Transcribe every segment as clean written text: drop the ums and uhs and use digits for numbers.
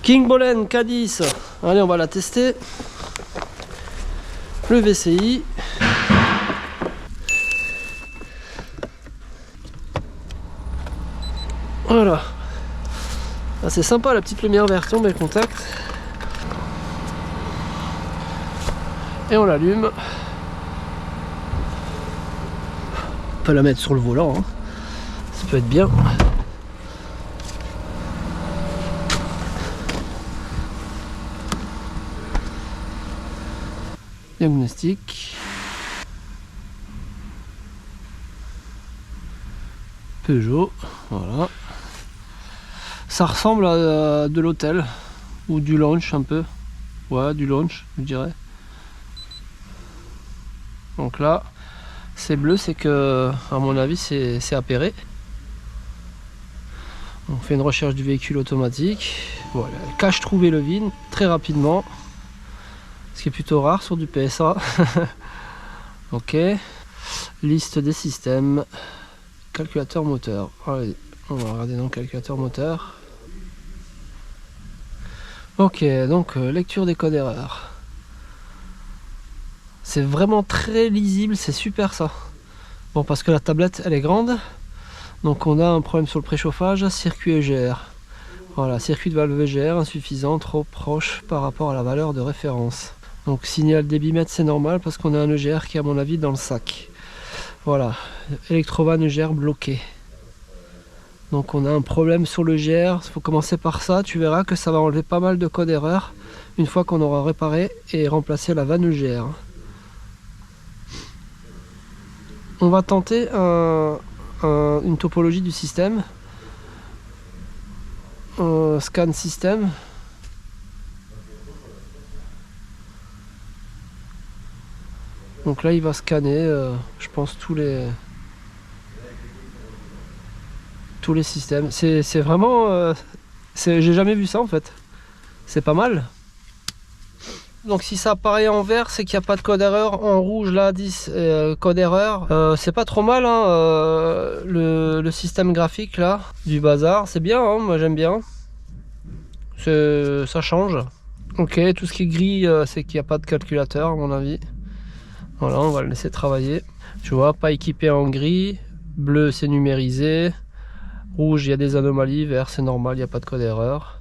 King Bolen K10. Allez, on va la tester. Le VCI. Voilà. Ah, c'est sympa la petite lumière verte, on met le contact. Et on l'allume. On peut la mettre sur le volant, hein. Ça peut être bien. Diagnostic. Peugeot, voilà. Ça ressemble à de l'hôtel ou du lounge un peu. Ouais, du lounge, je dirais. Donc là, c'est bleu, c'est que, à mon avis, c'est appairé. On fait une recherche du véhicule automatique. Voilà, cache trouver le VIN très rapidement. Ce qui est plutôt rare sur du PSA. Ok. Liste des systèmes. Calculateur moteur. Allez, on va regarder dans le calculateur moteur. Ok, donc lecture des codes erreurs. C'est vraiment très lisible, c'est super ça. Bon, parce que la tablette elle est grande. Donc on a un problème sur le préchauffage, circuit EGR. Voilà, circuit de valve EGR insuffisant, trop proche par rapport à la valeur de référence. Donc signal débitmètre c'est normal parce qu'on a un EGR qui est à mon avis dans le sac. Voilà, électrovan EGR bloqué. Donc on a un problème sur l'EGR, il faut commencer par ça, tu verras que ça va enlever pas mal de codes erreurs une fois qu'on aura réparé et remplacé la vanne EGR. On va tenter une topologie du système. Scan système. Donc là il va scanner, je pense tous les systèmes. C'est vraiment, j'ai jamais vu ça en fait. C'est pas mal. Donc si ça apparaît en vert, c'est qu'il n'y a pas de code erreur. En rouge là, 10 code erreur. C'est pas trop mal hein, le système graphique là du bazar. C'est bien, hein, moi j'aime bien. Ça change. Ok, tout ce qui est gris, c'est qu'il n'y a pas de calculateur à mon avis. Voilà, on va le laisser travailler. Tu vois, pas équipé en gris. Bleu, c'est numérisé. Rouge, il y a des anomalies. Vert, c'est normal, il n'y a pas de code erreur.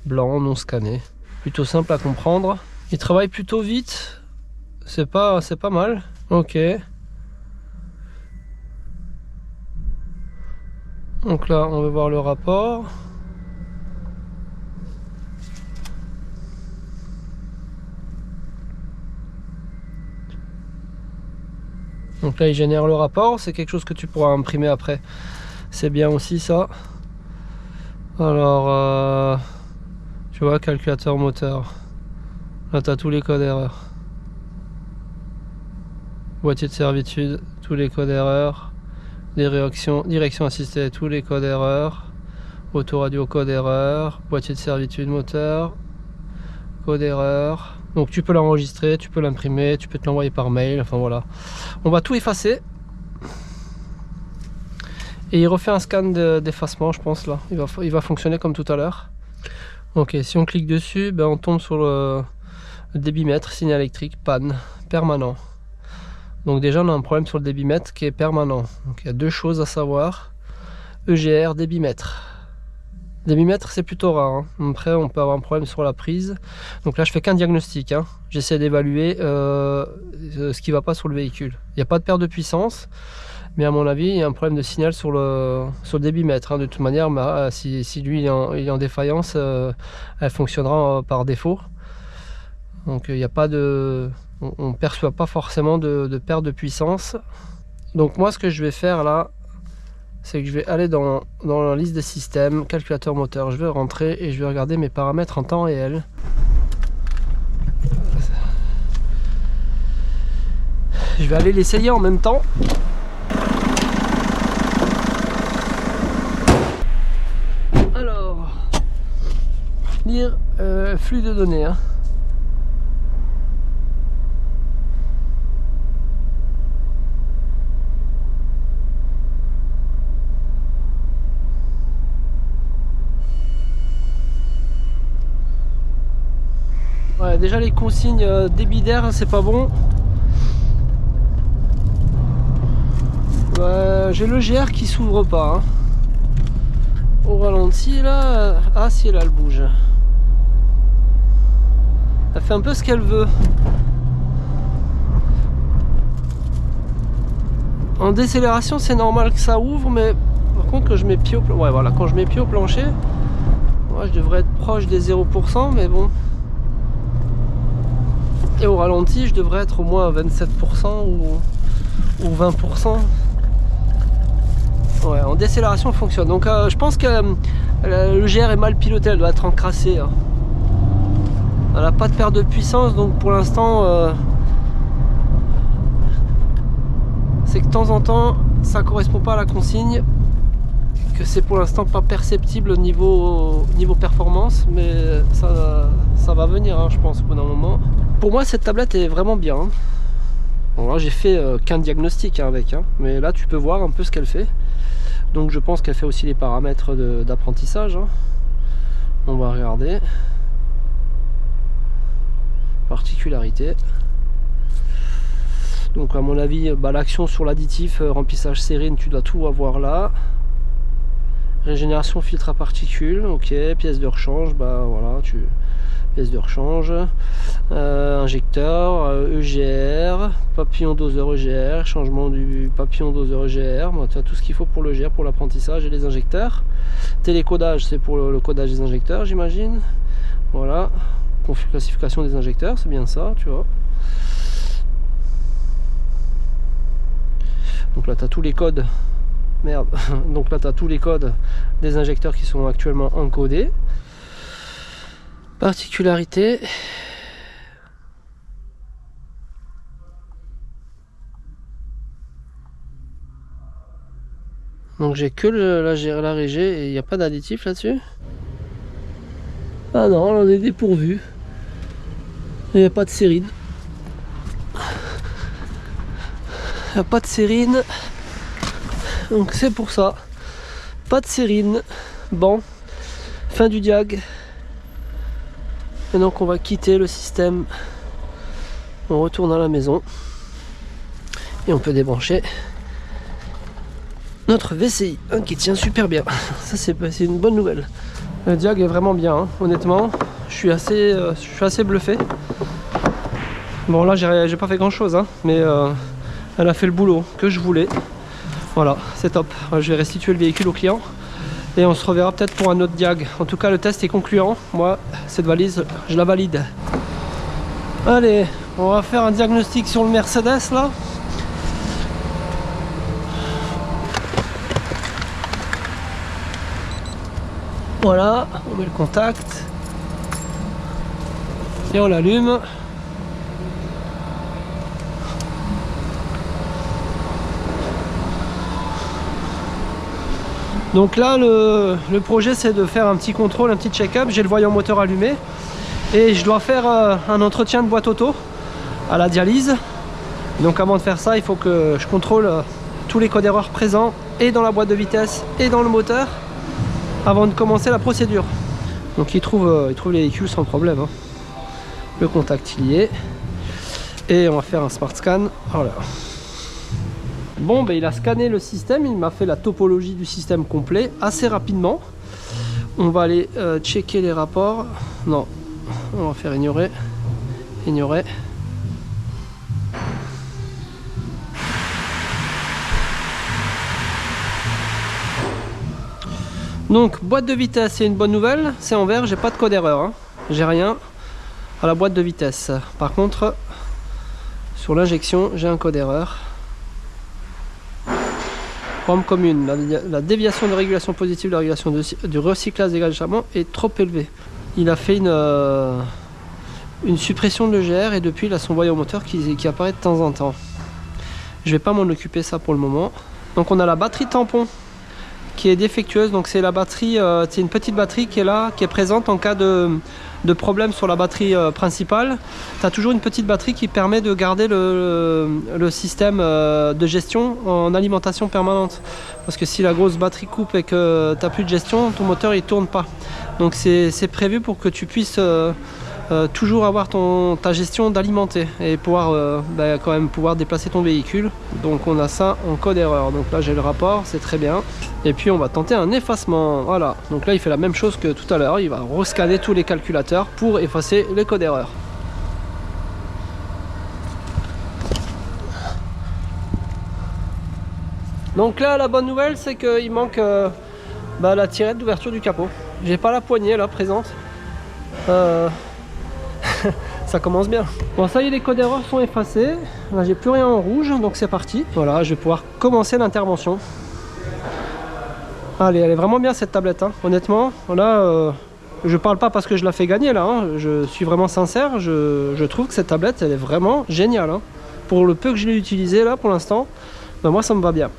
Blanc, non scanné. Plutôt simple à comprendre. Il travaille plutôt vite. C'est pas mal. Ok. Donc là, on va voir le rapport. Donc là il génère le rapport, c'est quelque chose que tu pourras imprimer après. C'est bien aussi ça. Alors tu vois, calculateur moteur. Là tu as tous les codes erreurs. Boîtier de servitude, tous les codes erreurs. Direction assistée, tous les codes erreurs. Autoradio code erreur. Boîtier de servitude moteur. Code erreur. Donc tu peux l'enregistrer, tu peux l'imprimer, tu peux te l'envoyer par mail, enfin voilà. On va tout effacer. Et il refait un scan d'effacement, je pense là. Il va fonctionner comme tout à l'heure. Ok, si on clique dessus, ben, on tombe sur le débitmètre, signal électrique, panne, permanent. Donc déjà on a un problème sur le débitmètre qui est permanent. Donc il y a deux choses à savoir. EGR, débitmètre. Débitmètre c'est plutôt rare, hein. Après on peut avoir un problème sur la prise. Donc là je fais qu'un diagnostic, hein. J'essaie d'évaluer ce qui va pas sur le véhicule. Il n'y a pas de perte de puissance, mais à mon avis il y a un problème de signal sur le débitmètre, hein. De toute manière si lui il est en défaillance, elle fonctionnera par défaut. Donc il n'y a pas de, on ne perçoit pas forcément de perte de puissance. Donc moi ce que je vais faire là, c'est que je vais aller dans la liste des systèmes, calculateur moteur, je vais rentrer et je vais regarder mes paramètres en temps réel. Je vais aller l'essayer en même temps. Alors, lire flux de données, hein. Ouais, déjà les consignes débit d'air, c'est pas bon. J'ai le GR qui s'ouvre pas. Hein. Au ralenti là, ah si là elle bouge. Elle fait un peu ce qu'elle veut. En décélération c'est normal que ça ouvre, mais par contre quand je mets pied au plancher, ouais, voilà, quand je mets pied au plancher, ouais, je devrais être proche des 0%, mais bon. Et au ralenti je devrais être au moins à 27% ou 20%. Ouais, en décélération elle fonctionne. Donc je pense que le GR est mal piloté, elle doit être encrassée. Hein. Elle n'a pas de perte de puissance, donc pour l'instant c'est que de temps en temps ça correspond pas à la consigne, que c'est pour l'instant pas perceptible au niveau performance, mais ça va venir, hein, je pense, au bout d'un moment. Pour moi cette tablette est vraiment bien. Hein. Bon, là j'ai fait qu'un diagnostic hein, avec, hein, mais là tu peux voir un peu ce qu'elle fait. Donc je pense qu'elle fait aussi les paramètres d'apprentissage. Hein. On va regarder. Particularité. Donc à mon avis, bah, l'action sur l'additif, remplissage sérine, tu dois tout avoir là. Régénération filtre à particules, ok. Pièce de rechange, bah voilà, pièce de rechange. Injecteur, EGR, papillon doseur EGR, changement du papillon doseur EGR, bon, tu as tout ce qu'il faut pour le GR, pour l'apprentissage et les injecteurs. Télécodage, c'est pour le codage des injecteurs, j'imagine. Voilà, classification des injecteurs, c'est bien ça, tu vois. Donc là, tu as tous les codes. Merde. Donc là, tu as tous les codes des injecteurs qui sont actuellement encodés. Particularité. Donc j'ai que la régé et il n'y a pas d'additif là-dessus. Ah non, on est dépourvu. Il n'y a pas de sérine. Il n'y a pas de sérine. Donc c'est pour ça. Pas de sérine. Bon. Fin du diag. Et donc on va quitter le système. On retourne à la maison. Et on peut débrancher notre VCI, hein, qui tient super bien. Ça c'est une bonne nouvelle. Le diag est vraiment bien, hein. Honnêtement, je suis assez bluffé. Bon là j'ai pas fait grand chose, hein, mais elle a fait le boulot que je voulais. Voilà, c'est top. Je vais restituer le véhicule au client et on se reverra peut-être pour un autre diag. En tout cas le test est concluant. Moi cette valise je la valide. Allez, on va faire un diagnostic sur le Mercedes là. Voilà, on met le contact et on l'allume. Donc là le projet c'est de faire un petit contrôle, un petit check-up. J'ai le voyant moteur allumé et je dois faire un entretien de boîte auto à la dialyse. Donc avant de faire ça il faut que je contrôle tous les codes erreurs présents et dans la boîte de vitesse et dans le moteur avant de commencer la procédure. Donc il trouve les véhicules sans problème, hein. Le contact il y est et on va faire un smart scan. Voilà. Bon ben il a scanné le système, il m'a fait la topologie du système complet assez rapidement. On va aller checker les rapports. Non, on va faire ignorer. Donc boîte de vitesse, c'est une bonne nouvelle, c'est en vert, j'ai pas de code erreur, hein. J'ai rien à la boîte de vitesse. Par contre sur l'injection j'ai un code erreur. Forme commune, la déviation de régulation positive, la régulation du recyclage des gaz d'échappement est trop élevée. Il a fait une suppression de l'EGR et depuis il a son voyant moteur qui apparaît de temps en temps. Je vais pas m'en occuper ça pour le moment. Donc on a la batterie tampon qui est défectueuse, donc c'est la batterie, c'est une petite batterie qui est là, qui est présente en cas de problème sur la batterie principale. Tu as toujours une petite batterie qui permet de garder le système de gestion en alimentation permanente. Parce que si la grosse batterie coupe et que tu n'as plus de gestion, ton moteur il tourne pas. Donc c'est prévu pour que tu puisses toujours avoir ta gestion d'alimenter et pouvoir quand même pouvoir déplacer ton véhicule. Donc on a ça en code erreur. Donc là j'ai le rapport, c'est très bien. Et puis on va tenter un effacement. Voilà, donc là il fait la même chose que tout à l'heure. Il va rescanner tous les calculateurs pour effacer les codes erreurs. Donc là la bonne nouvelle c'est qu'il manque la tirette d'ouverture du capot. J'ai pas la poignée là présente. Ça commence bien. Bon ça y est, les codes erreurs sont effacés. Là j'ai plus rien en rouge, donc c'est parti. Voilà, je vais pouvoir commencer l'intervention. Allez, elle est vraiment bien cette tablette, hein. Honnêtement, là je parle pas parce que je la fais gagner là, hein. Je suis vraiment sincère, je trouve que cette tablette elle est vraiment géniale, hein. Pour le peu que je l'ai utilisée là pour l'instant, moi ça me va bien.